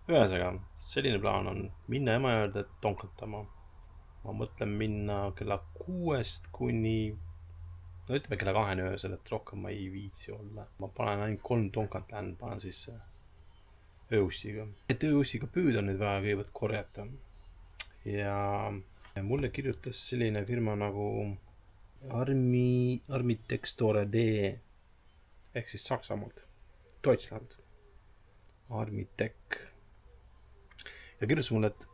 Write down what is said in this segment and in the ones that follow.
Ühesõnaga, selline plaan on minna Emajõelde tonkatama. Ma mõtlen minna kella 6 kuni, no ütleme kella 2 öösel, et rohkem ma ei viitsi olla. Ma panen ainult 3 tonkat lähen, panen sisse ööussiga. Et ööussiga püüda on nüüd vaja kõigepealt korjata. Ja mulle kirjutas selline firma nagu Armitextore D ehk siis Saksamaalt, Deutschland, Armitec. Ja kirjutas mulle, et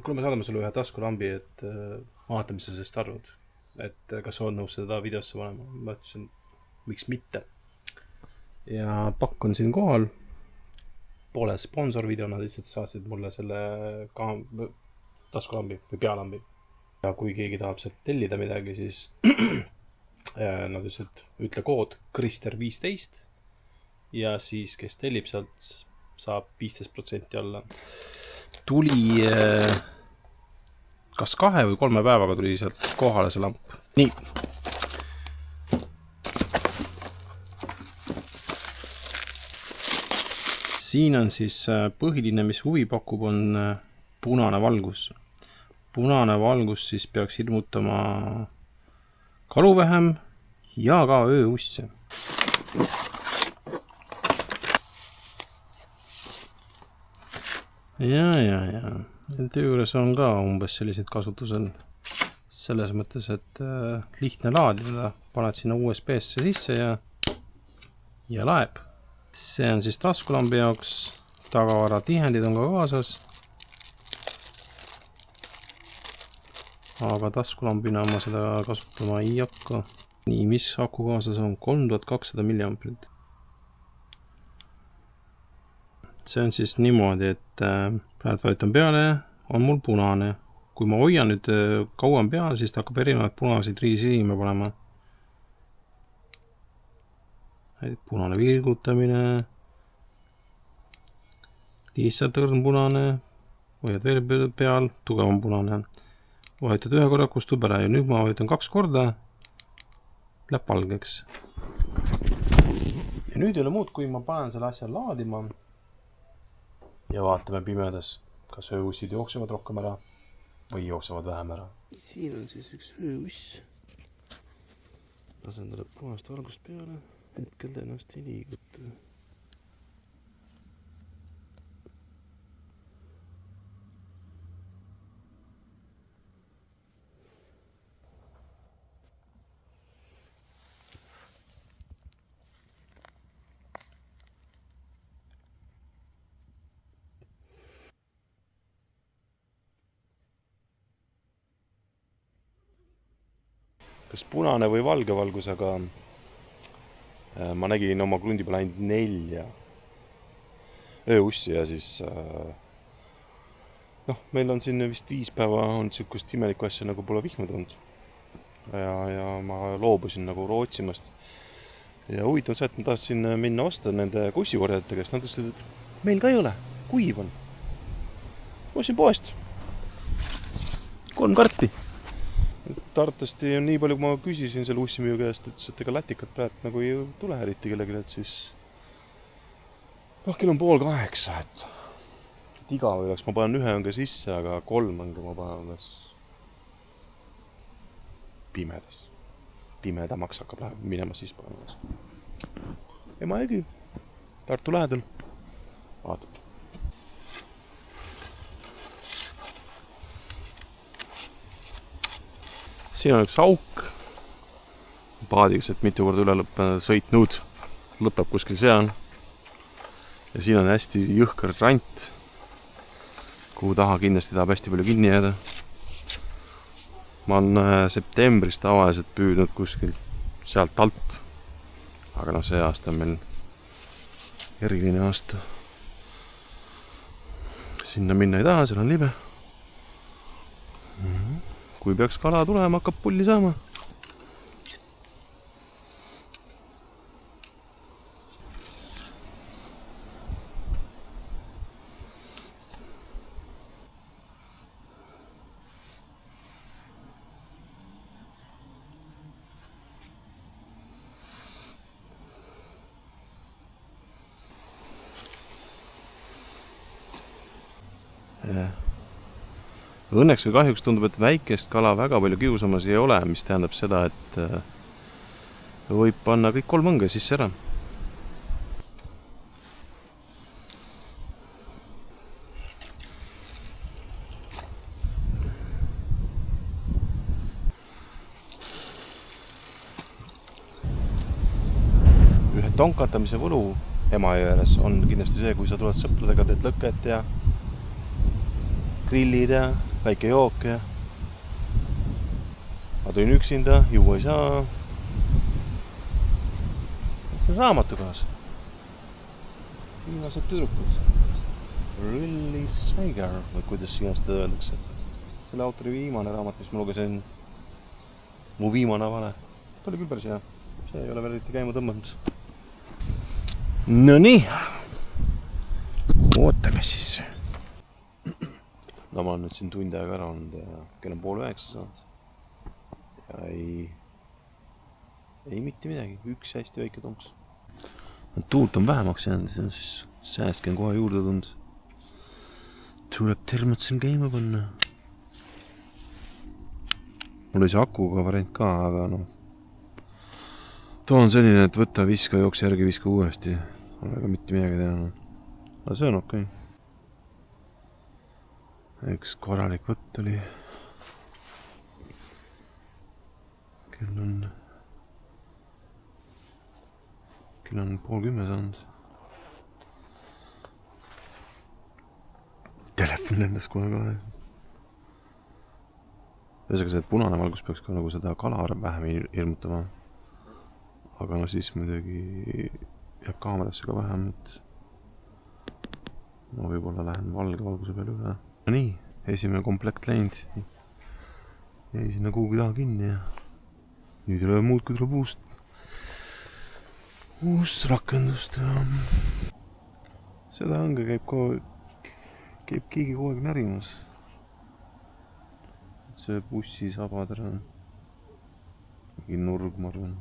kuule, me saadame sulle ühe taskulambi, et vaata, mis sa sellest arvad. Et kas sa oled nõus seda videosse panema. Ma ütlesin, miks mitte. Ja pakk on siin kohal. Poole sponsorvideo nad lihtsalt saatsid mulle selle taskulambi või pealambi. Ja kui keegi tahab sealt tellida midagi, siis nad lihtsalt ütle kood Krister15 ja siis kes tellib sealt saab 15% alla. Tuli kas 2 või 3 päevaga tuli sealt kohale see lamp. Nii. Siin on siis põhiline, mis huvi pakub, on punane valgus. Punane valgus siis peaks ilmutama kaluvähem ja ka ööusse. Ja. Töö juures on ka umbes sellised kasutusel. Selles mõttes, et lihtne laadida. Paned sinna USB-sse sisse ja laeb. See on siis taskulambi jaoks. Tagavara tihendid on ka kaasas. Aga taskulambina ma seda kasutama ei hakka. Nii, mis aku kaasas on? 3200 mAh. See on siis niimoodi, et praegu vajutan peale, on mul punane. Kui ma hoian nüüd kauem peal, siis ta hakkab erinevad punaseid riisiliime panema. Punane vilgutamine, lihtsalt õrn punane, hoiad veel peal, tugevam punane. Vajutad ühe korra, kustub ära ja nüüd ma vajutan 2 korda, läheb valgeks. Ja nüüd ei ole muud, kui ma panen selle asja laadima ja vaatame pimedas, kas ööussid jooksevad rohkem ära või jooksevad vähem ära. Siin on siis üks ööuss. Lasen talle punast valgust peale. Hetkel ta ennast ei liiguta. Kas punane või valge valgus, aga ma nägin oma krundi peal ainult 4 ööussi ja siis meil on siin vist 5 päeva on sükust imelikku asja nagu pole vihma tulnud ja ma loobusin nagu rootsimast ja huvitav see, et ma tahtsin minna osta nende kussikorjajate käest, nad ütlesid, et meil ka ei ole, kuiv on. Ma ostsin poest 3 karpi. Tartasti on nii palju, kui ma küsisin selle ussimüüja käest, ütles, et ega lätikat praegu nagu ei tule eriti kellegi, et siis kell on 7:30, et iga võiks, ma panen 1 õnge sisse, aga 3 õnge ma panen pimedas. Pimedamaks hakkab minema siis panemas. Emajõgi, Tartu lähedal. Vaatab. Siin on üks auk, paadiks, et mitu korda üle sõitnud, lõpeb kuskil seal. Ja siin on hästi jõhker rant, kuhu taha kindlasti tahab hästi palju kinni jääda. Ma olen septembris tavaliselt püüdnud kuskil sealt alt, aga see aasta on meil eriline aasta. Sinna minna ei taha, seal on libe. Kui peaks kala tulema, hakkab pulli saama. Õnneks või kahjuks tundub, et väikest kala väga palju kiusamas ei ole, mis tähendab seda, et võib panna kõik 3 õnge sisse ära. Ühe tonkatamise võlu Emajõe ääres on kindlasti see, kui sa tuled sõpradega, teed lõket ja grillid ja väike jook ja ma tulin üksinda, juua ei saa. See on raamatukohas. Viimased tüdrukud. Really Saiger, või kuidas iganes seda öeldakse. Selle autori viimane raamat, mis ma lugesin, mu viimane vale. Ta oli küll päris hea. See ei ole veel eriti käima tõmmanud. No nii. Ootame siis. No ma olen nüüd siin tund aega ära olnud ja kell on 8:30 saanud. Ja ei mitte midagi, üks hästi väike tonks. Tuult on vähemaks jäänud, siis sääski on kohe juurde tulnud. Tuleb termotsen käima panna. Mul oli see akuga variant ka, aga noh. Too on selline, et võtta, viska, jookse järgi, viska uuesti. On väga mitte midagi teha. Aga see on okei. Üks korralik võtt oli. Kell on 9:30 saanud. Telefon lendas kohe kohe. Ühesõnaga see punane valgus peaks ka nagu seda kala vähem hirmutama. Aga no siis muidugi jääb kaamerasse ka vähem, et ma võib-olla lähen valge valguse peale üle. No nii, esimene komplekt läinud. Jäi sinna kuhugi taha kinni ja nüüd ei ole muud, kui tuleb uus rakendust ja seda õnge käib keegi kogu aeg närimas. See bussi sabader on mingi nurg, ma arvan.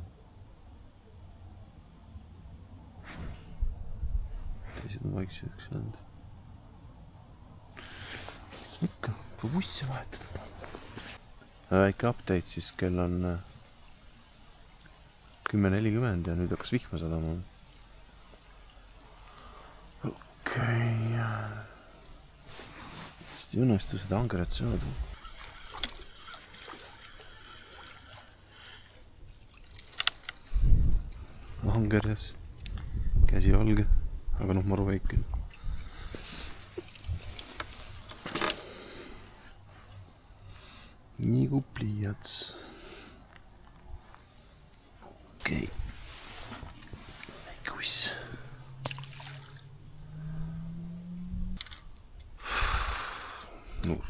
Teised on vaikseks jäänud. Ikka, bussi vahetada. Väike update siis, kell on 10:40 ja nüüd hakkas vihma sadama. Okei. Vist ei õnnestu seda angeret saada. Angeres. Käsi valge. Aga noh, maru väike. Nii kui pliiats. Okei. Väike uss. Nuur.